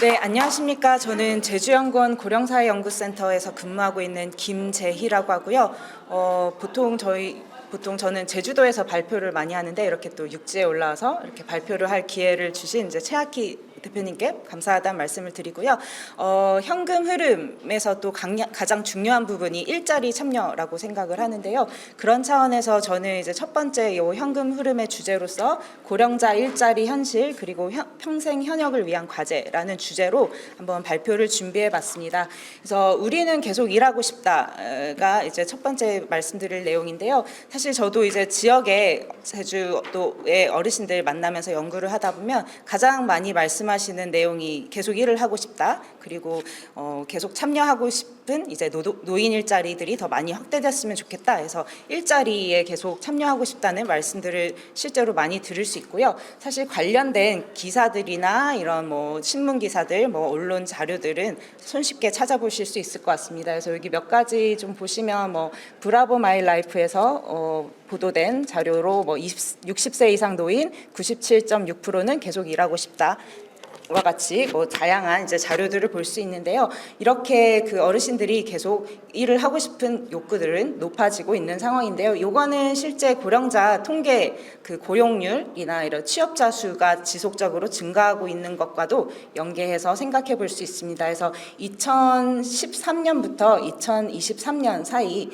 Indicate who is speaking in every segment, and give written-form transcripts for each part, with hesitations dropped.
Speaker 1: 네, 안녕하십니까. 저는 제주연구원 고령사회연구센터에서 근무하고 있는 김재희라고 하고요. 보통 저는 제주도에서 발표를 많이 하는데 이렇게 또 육지에 올라와서 이렇게 발표를 할 기회를 주신 이제 최학희 대표님께 감사하다는 말씀을 드리고요. 현금 흐름에서 또 가장 중요한 부분이 일자리 참여라고 생각을 하는데요. 그런 차원에서 저는 이제 첫 번째 이 현금 흐름의 주제로서 고령자 일자리 현실 그리고 평생 현역을 위한 과제라는 주제로 한번 발표를 준비해봤습니다. 그래서 우리는 계속 일하고 싶다가 이제 첫 번째 말씀드릴 내용인데요. 사실 저도 이제 지역의 제주도의 어르신들 만나면서 연구를 하다 보면 가장 많이 말씀하시는 내용이 계속 일을 하고 싶다. 그리고 계속 참여하고 싶은 이제 노인 일자리들이 더 많이 확대됐으면 좋겠다. 해서 일자리에 계속 참여하고 싶다는 말씀들을 실제로 많이 들을 수 있고요. 사실 관련된 기사들이나 이런 뭐 신문 기사들, 뭐 언론 자료들은 손쉽게 찾아보실 수 있을 것 같습니다. 그래서 여기 몇 가지 좀 보시면 뭐 브라보 마이 라이프에서 보도된 자료로 뭐 60세 이상 노인 97.6%는 계속 일하고 싶다. 와 같이 뭐 다양한 이제 자료들을 볼 수 있는데요. 이렇게 그 어르신들이 계속 일을 하고 싶은 욕구들은 높아지고 있는 상황인데요. 요거는 실제 고령자 통계 그 고용률이나 이런 취업자 수가 지속적으로 증가하고 있는 것과도 연계해서 생각해 볼 수 있습니다. 그래서 2013년부터 2023년 사이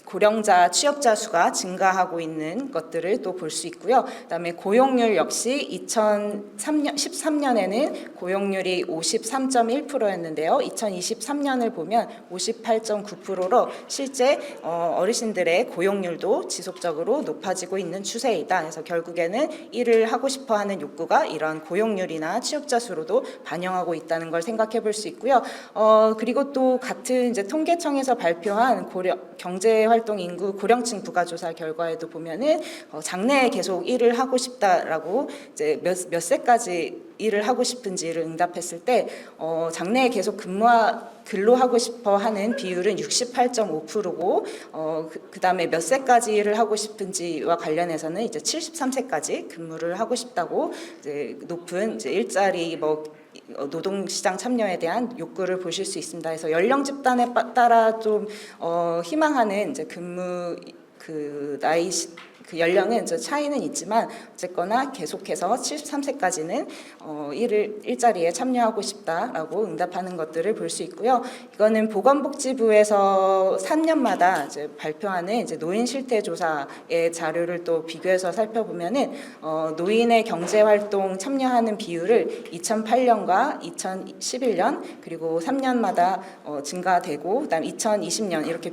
Speaker 1: 고령자 취업자 수가 증가하고 있는 것들을 또 볼 수 있고요. 그다음에 고용률 역시 2013년에는 고용률이 53.1%였는데요. 2023년을 보면 58.9%로 실제 어르신들의 고용률도 지속적으로 높아지고 있는 추세이다. 그래서 결국에는 일을 하고 싶어하는 욕구가 이런 고용률이나 취업자 수로도 반영하고 있다는 걸 생각해 볼 수 있고요. 그리고 또 같은 이제 통계청에서 발표한 경제활동 인구 고령층 부가조사 결과에도 보면은 장래에 계속 일을 하고 싶다라고 이제 몇 세까지 일을 하고 싶은지를 응답했을 때 장래에 계속 근로하고 싶어 하는 비율은 68.5%고 그다음에 몇 세까지 일을 하고 싶은지와 관련해서는 이제 73세까지 근무를 하고 싶다고 이제 높은 이제 일자리 노동시장 참여에 대한 욕구를 보실 수 있습니다. 그래서 연령 집단에 따라 좀 희망하는 이제 근무 그 나이 그 연령은 차이는 있지만 어쨌거나 계속해서 73세까지는 일자리에 참여하고 싶다라고 응답하는 것들을 볼 수 있고요. 이거는 보건복지부에서 3년마다 이제 발표하는 이제 노인 실태 조사의 자료를 또 비교해서 살펴보면은 노인의 경제활동 참여하는 비율을 2008년과 2011년 그리고 3년마다 증가되고 그다음 2020년 이렇게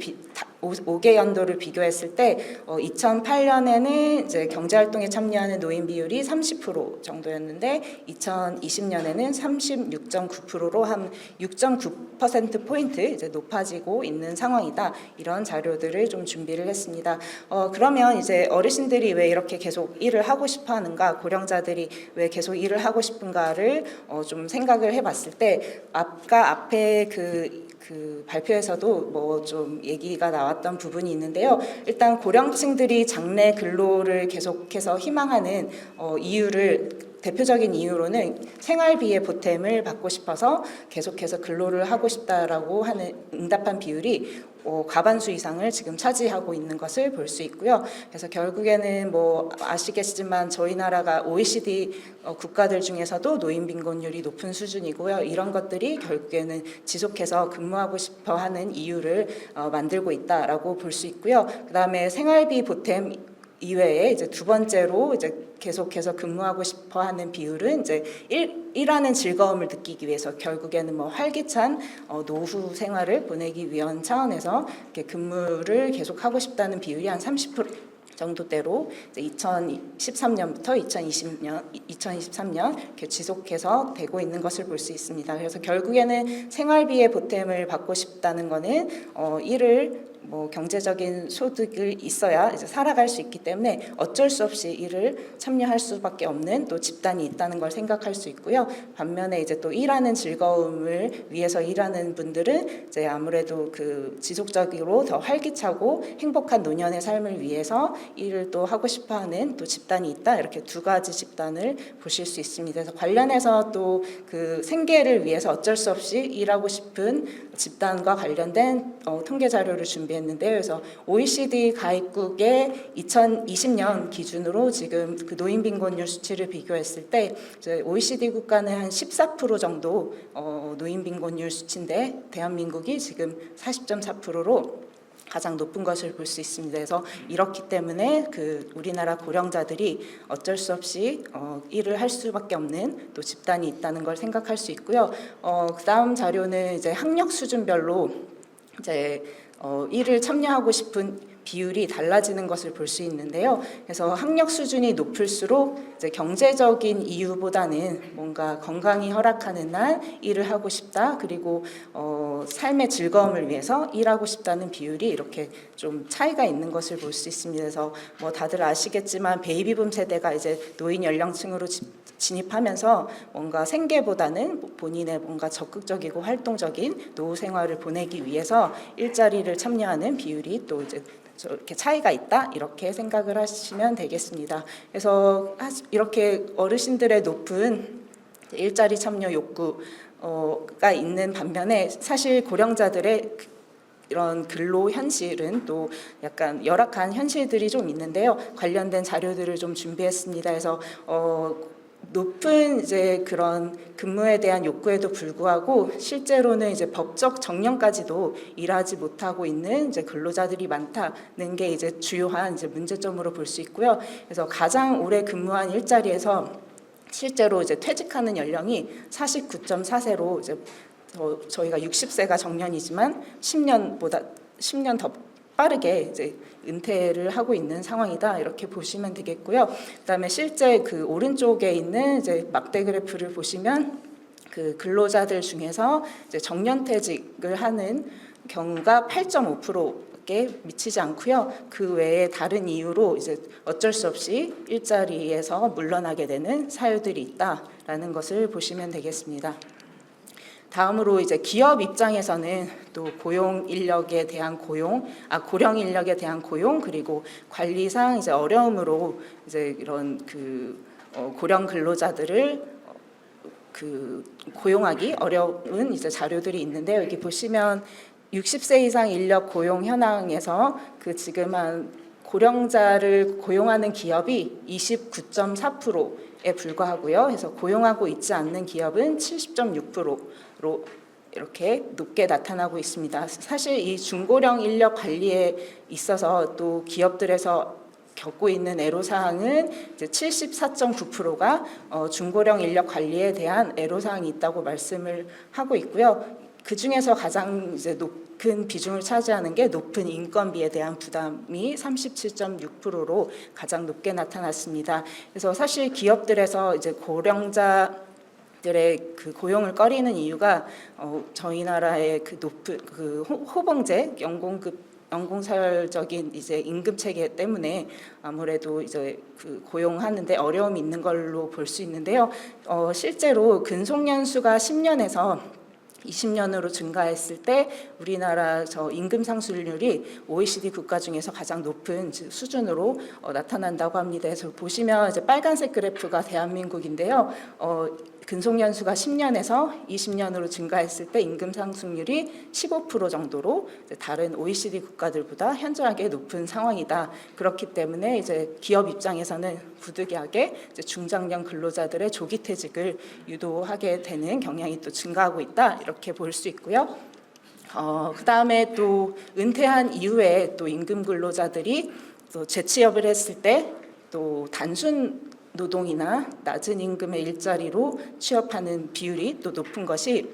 Speaker 1: 5개 연도를 비교했을 때 2008년에는 이제 경제활동에 참여하는 노인 비율이 30% 정도였는데 2020년에는 36.9%로 한 6.9% 포인트 이제 높아지고 있는 상황이다. 이런 자료들을 좀 준비를 했습니다. 그러면 이제 어르신들이 왜 이렇게 계속 일을 하고 싶어하는가, 고령자들이 왜 계속 일을 하고 싶은가를 좀 생각을 해봤을 때 앞에 그 발표에서도 뭐 좀 얘기가 나왔던 부분이 있는데요. 일단 고령층들이 장래 근로를 계속해서 희망하는 대표적인 이유로는 생활비의 보탬을 받고 싶어서 계속해서 근로를 하고 싶다라고 하는 응답한 비율이 과반수 이상을 지금 차지하고 있는 것을 볼 수 있고요. 그래서 결국에는 뭐 아시겠지만 저희 나라가 OECD 국가들 중에서도 노인 빈곤율이 높은 수준이고요. 이런 것들이 결국에는 지속해서 근무하고 싶어하는 이유를 만들고 있다라고 볼 수 있고요. 그다음에 생활비 보탬 이외에 이제 두 번째로 이제 계속해서 근무하고 싶어하는 비율은 이제 일하는 즐거움을 느끼기 위해서 결국에는 뭐 활기찬 노후 생활을 보내기 위한 차원에서 이렇게 근무를 계속하고 싶다는 비율이 한 30% 정도대로 2013년부터 2023년 이렇게 지속해서 되고 있는 것을 볼 수 있습니다. 그래서 결국에는 생활비의 보탬을 받고 싶다는 것은 일을 뭐 경제적인 소득을 있어야 이제 살아갈 수 있기 때문에 어쩔 수 없이 일을 참여할 수밖에 없는 또 집단이 있다는 걸 생각할 수 있고요. 반면에 이제 또 일하는 즐거움을 위해서 일하는 분들은 이제 아무래도 그 지속적으로 더 활기차고 행복한 노년의 삶을 위해서 일을 또 하고 싶어하는 또 집단이 있다. 이렇게 두 가지 집단을 보실 수 있습니다. 그래서 관련해서 또 그 생계를 위해서 어쩔 수 없이 일하고 싶은 집단과 관련된 통계 자료를 준비했는데요. 그래서 OECD 가입국의 2020년 기준으로 지금 그 노인 빈곤율 수치를 비교했을 때 이제 OECD 국가는 한 14% 정도 노인 빈곤율 수치인데 대한민국이 지금 40.4%로 가장 높은 것을 볼 수 있습니다. 그래서 이렇기 때문에 그 우리나라 고령자들이 어쩔 수 없이 일을 할 수밖에 없는 또 집단이 있다는 걸 생각할 수 있고요. 그다음 자료는 이제 학력 수준별로 이제 일을 참여하고 싶은 비율이 달라지는 것을 볼 수 있는데요. 그래서 학력 수준이 높을수록 이제 경제적인 이유보다는 뭔가 건강이 허락하는 날 일을 하고 싶다. 그리고 삶의 즐거움을 위해서 일하고 싶다는 비율이 이렇게 좀 차이가 있는 것을 볼 수 있습니다. 그래서 뭐 다들 아시겠지만 베이비붐 세대가 이제 노인 연령층으로 진입하면서 뭔가 생계보다는 본인의 뭔가 적극적이고 활동적인 노후 생활을 보내기 위해서 일자리를 참여하는 비율이 또 이제 이렇게 차이가 있다 이렇게 생각을 하시면 되겠습니다. 그래서 이렇게 어르신들의 높은 일자리 참여 욕구가 있는 반면에 사실 고령자들의 이런 근로 현실은 또 약간 열악한 현실들이 좀 있는데요. 관련된 자료들을 좀 준비했습니다. 그래서 높은 이제 그런 근무에 대한 욕구에도 불구하고 실제로는 이제 법적 정년까지도 일하지 못하고 있는 이제 근로자들이 많다는 게 이제 주요한 이제 문제점으로 볼 수 있고요. 그래서 가장 오래 근무한 일자리에서 실제로 이제 퇴직하는 연령이 49.4세로 이제 저희가 60세가 정년이지만 10년 더 빠르게 이제 은퇴를 하고 있는 상황이다 이렇게 보시면 되겠고요. 그다음에 실제 그 오른쪽에 있는 이제 막대 그래프를 보시면 그 근로자들 중에서 이제 정년퇴직을 하는 경우가 8.5%에 미치지 않고요. 그 외에 다른 이유로 이제 어쩔 수 없이 일자리에서 물러나게 되는 사유들이 있다라는 것을 보시면 되겠습니다. 다음으로 이제 기업 입장에서는 또 고령 인력에 대한 고용 그리고 관리상 이제 어려움으로 이제 이런 그 고령 근로자들을 그 고용하기 어려운 이제 자료들이 있는데요. 여기 보시면 60세 이상 인력 고용 현황에서 그 지금 한 고령자를 고용하는 기업이 29.4%에 불과하고요. 그래서 고용하고 있지 않는 기업은 70.6%로 이렇게 높게 나타나고 있습니다. 사실 이 중고령 인력 관리에 있어서 또 기업들에서 겪고 있는 애로사항은 이제 74.9%가 중고령 인력 관리에 대한 애로사항이 있다고 말씀을 하고 있고요. 그 중에서 가장 이제 높은 비중을 차지하는 게 높은 인건비에 대한 부담이 37.6%로 가장 높게 나타났습니다. 그래서 사실 기업들에서 이제 고령자들의 그 고용을 꺼리는 이유가 저희 나라의 그 높은 그 호봉제 연공서열적인 이제 임금 체계 때문에 아무래도 이제 그 고용하는데 어려움이 있는 걸로 볼 수 있는데요. 실제로 근속연수가 10년에서 20년으로 증가했을 때 우리나라 임금 상승률이 OECD 국가 중에서 가장 높은 수준으로 나타난다고 합니다. 그래서 보시면 이제 빨간색 그래프가 대한민국인데요. 근속연수가 10년에서 20년으로 증가했을 때 임금 상승률이 15% 정도로 다른 OECD 국가들보다 현저하게 높은 상황이다. 그렇기 때문에 이제 기업 입장에서는 부득이하게 이제 중장년 근로자들의 조기 퇴직을 유도하게 되는 경향이 또 증가하고 있다. 이렇게 볼 수 있고요. 그 다음에 또 은퇴한 이후에 또 임금 근로자들이 또 재취업을 했을 때 또 단순 노동이나 낮은 임금의 일자리로 취업하는 비율이 또 높은 것이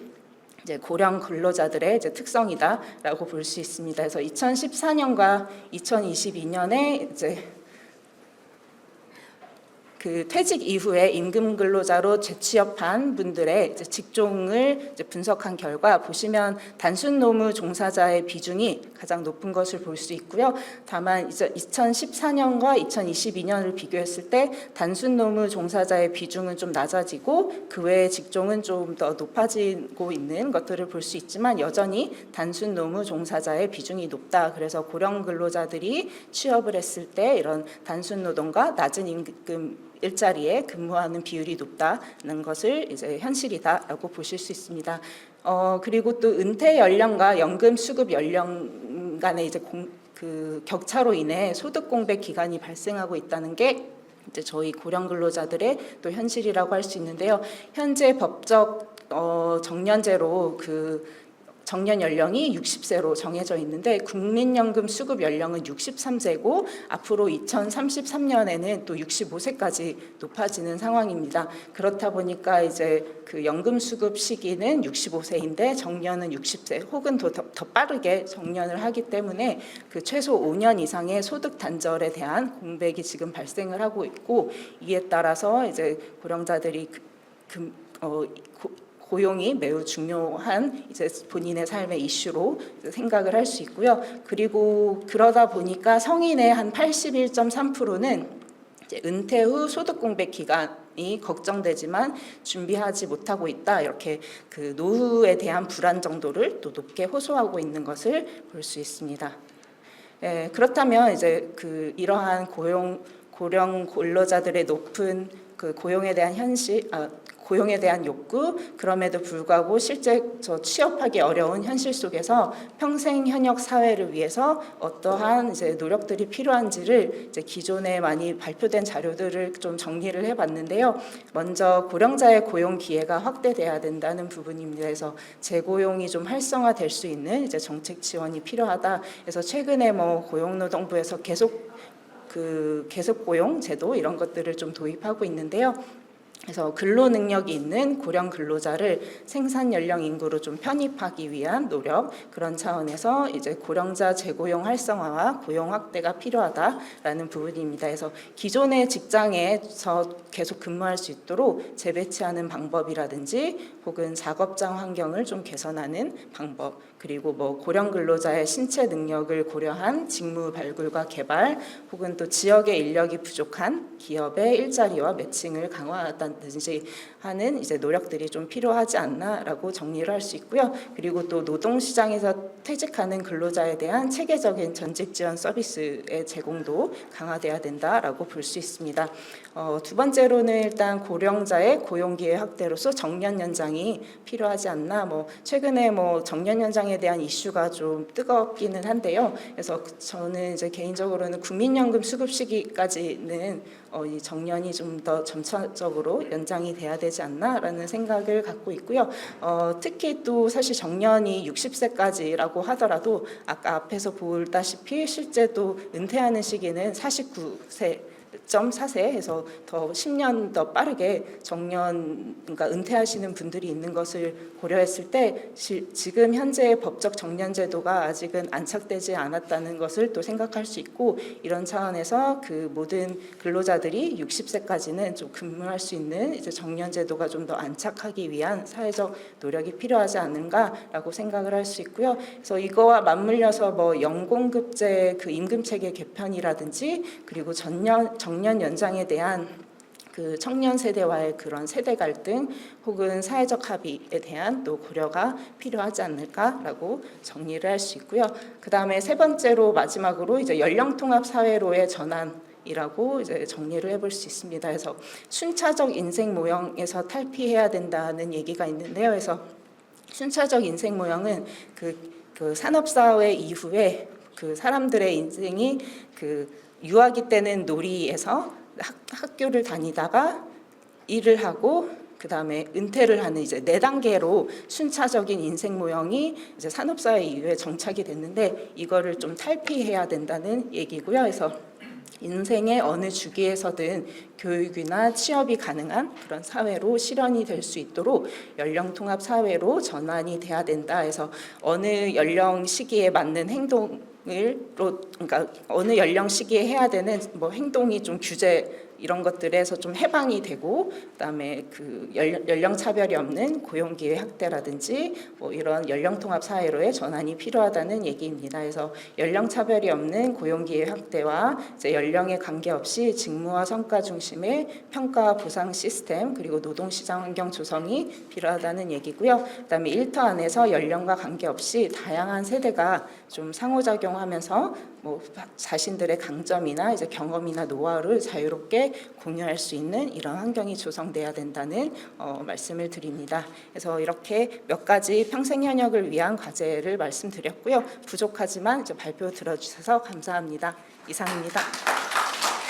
Speaker 1: 이제 고령 근로자들의 이제 특성이다라고 볼 수 있습니다. 그래서 2014년과 2022년에 이제 그 퇴직 이후에 임금 근로자로 재취업한 분들의 이제 직종을 이제 분석한 결과 보시면 단순 노무 종사자의 비중이 가장 높은 것을 볼 수 있고요. 다만 이제 2014년과 2022년을 비교했을 때 단순 노무 종사자의 비중은 좀 낮아지고 그 외의 직종은 좀 더 높아지고 있는 것들을 볼 수 있지만 여전히 단순 노무 종사자의 비중이 높다. 그래서 고령 근로자들이 취업을 했을 때 이런 단순 노동과 낮은 임금 일자리에 근무하는 비율이 높다는 것을 이제 현실이다라고 보실 수 있습니다. 그리고 또 은퇴 연령과 연금 수급 연령 간의 이제 그 격차로 인해 소득 공백 기간이 발생하고 있다는 게 이제 저희 고령 근로자들의 또 현실이라고 할 수 있는데요. 현재 법적 정년제로 그 정년 연령이 60세로 정해져 있는데 국민연금 수급 연령은 63세고 앞으로 2033년에는 또 65세까지 높아지는 상황입니다. 그렇다 보니까 이제 그 연금 수급 시기는 65세인데 정년은 60세 혹은 더 빠르게 정년을 하기 때문에 그 최소 5년 이상의 소득 단절에 대한 공백이 지금 발생을 하고 있고 이에 따라서 이제 고령자들이 고용이 매우 중요한 이제 본인의 삶의 이슈로 생각을 할 수 있고요. 그리고 그러다 보니까 성인의 한 81.3%는 이제 은퇴 후 소득 공백 기간이 걱정되지만 준비하지 못하고 있다. 이렇게 그 노후에 대한 불안 정도를 또 높게 호소하고 있는 것을 볼 수 있습니다. 그렇다면 이제 그 이러한 고령 근로자들의 높은 그 고용에 대한 고용에 대한 욕구, 그럼에도 불구하고 실제 취업하기 어려운 현실 속에서 평생 현역 사회를 위해서 어떠한 이제 노력들이 필요한지를 이제 기존에 많이 발표된 자료들을 좀 정리를 해봤는데요. 먼저 고령자의 고용 기회가 확대돼야 된다는 부분입니다. 그래서 재고용이 좀 활성화될 수 있는 이제 정책 지원이 필요하다. 그래서 최근에 뭐 고용노동부에서 계속 고용 제도 이런 것들을 좀 도입하고 있는데요. 그래서 근로 능력이 있는 고령 근로자를 생산 연령 인구로 좀 편입하기 위한 노력, 그런 차원에서 이제 고령자 재고용 활성화와 고용 확대가 필요하다라는 부분입니다. 그래서 기존의 직장에서 계속 근무할 수 있도록 재배치하는 방법이라든지 혹은 작업장 환경을 좀 개선하는 방법, 그리고 뭐 고령 근로자의 신체 능력을 고려한 직무 발굴과 개발, 혹은 또 지역의 인력이 부족한 기업의 일자리와 매칭을 강화한다든지 하는 이제 노력들이 좀 필요하지 않나라고 정리를 할 수 있고요. 그리고 또 노동시장에서 퇴직하는 근로자에 대한 체계적인 전직 지원 서비스의 제공도 강화돼야 된다라고 볼 수 있습니다. 두 번째로는 일단 고령자의 고용 기회 확대로서 정년 연장이 필요하지 않나. 뭐 최근에 뭐 정년 연장에 대한 이슈가 좀 뜨겁기는 한데요. 그래서 저는 이제 개인적으로는 국민연금 수급 시기까지는 이 정년이 좀 더 점차적으로 연장이 돼야 되지 않나라는 생각을 갖고 있고요. 특히 또 사실 정년이 60세까지라고 하더라도 아까 앞에서 보다시피 실제 또 은퇴하는 시기는 49세 4세 해서 더 10년 더 빠르게 정년, 그러니까 은퇴하시는 분들이 있는 것을 고려했을 때 지금 현재의 법적 정년 제도가 아직은 안착되지 않았다는 것을 또 생각할 수 있고, 이런 차원에서 그 모든 근로자들이 60세까지는 좀 근무할 수 있는 이제 정년 제도가 좀 더 안착하기 위한 사회적 노력이 필요하지 않은가라고 생각을 할 수 있고요. 그래서 이거와 맞물려서 뭐 연공급제 그 임금 체계 개편이라든지 그리고 정년 연장에 대한 그 청년 세대와의 그런 세대 갈등 혹은 사회적 합의에 대한 또 고려가 필요하지 않을까라고 정리를 할 수 있고요. 그 다음에 세 번째로 마지막으로 이제 연령 통합 사회로의 전환이라고 이제 정리를 해볼 수 있습니다. 그래서 순차적 인생 모형에서 탈피해야 된다는 얘기가 있는데요. 그래서 순차적 인생 모형은 그 산업사회 이후에 그 사람들의 인생이 그 유아기 때는 놀이에서 학교를 다니다가 일을 하고 그 다음에 은퇴를 하는 이제 4단계로 순차적인 인생 모형이 이제 산업사회 이후에 정착이 됐는데 이거를 좀 탈피해야 된다는 얘기고요. 그래서 인생의 어느 주기에서든 교육이나 취업이 가능한 그런 사회로 실현이 될 수 있도록 연령 통합 사회로 전환이 돼야 된다. 해서 어느 연령 시기에 맞는 행동을 그러니까 어느 연령 시기에 해야 되는 뭐 행동이 좀 규제 이런 것들에서 좀 해방이 되고, 그다음에 그 연령 차별이 없는 고용 기회 확대라든지 뭐 이런 연령 통합 사회로의 전환이 필요하다는 얘기입니다. 그래서 연령 차별이 없는 고용 기회 확대와 이제 연령에 관계없이 직무와 성과 중심의 평가 보상 시스템, 그리고 노동 시장 환경 조성이 필요하다는 얘기고요. 그다음에 일터 안에서 연령과 관계없이 다양한 세대가 좀 상호작용하면서 뭐 자신들의 강점이나 이제 경험이나 노하우를 자유롭게 공유할 수 있는 이런 환경이 조성돼야 된다는 말씀을 드립니다. 그래서 이렇게 몇 가지 평생 현역을 위한 과제를 말씀드렸고요. 부족하지만 이제 발표 들어주셔서 감사합니다. 이상입니다.